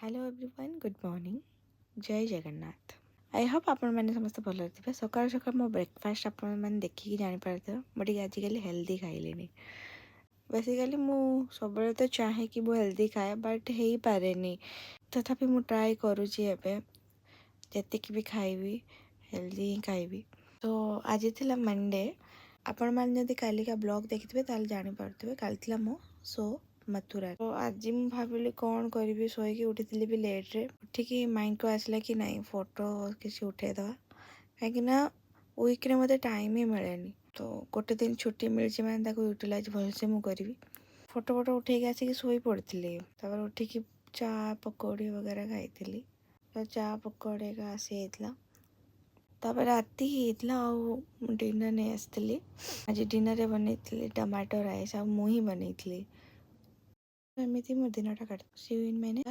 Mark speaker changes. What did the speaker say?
Speaker 1: Hello everyone good morning जय Jagannath I hope आपण मैंने समस्त भल थे सकाल सकाल मो ब्रेकफास्ट आपण मैंने देखिकी जापर मुझे आजिकल हेल्दी खाइली बेसिकली मु सब तो चाहे कि वो हेल्दी खाए बट हो पारे तथापि मु ट्राए करुँची एबे जतिक भी खाइबी हेल्दी ही खाइबी। तो आज थिला मंडे आपण मैंने जदि कालिका ब्लॉग देखिथे ताल जानी पारुथिबे काल थिला मो सो मथुरा। तो आज मु भाविली कौन करी शोक उठी भी लेट्रे उठिकी माइंड को आसला कि नाई फोटो किसी उठेदवा कहीं वीक्रे मत टाइम ही मिले तो गोटे दिन छुट्टी मिली मैंने यूटिलाइज भलसे मु करी फोटो फोटो उठे आसिक शोई पड़ी उठिकी चा पकौड़ी वगैरह खाई तो चा पकौड़ी आसी तापर राति होता डिनर नहीं आसती आज डिनर बन टमाटो राइस आ मुही बन एमती मो दिन काट सी इन मैंने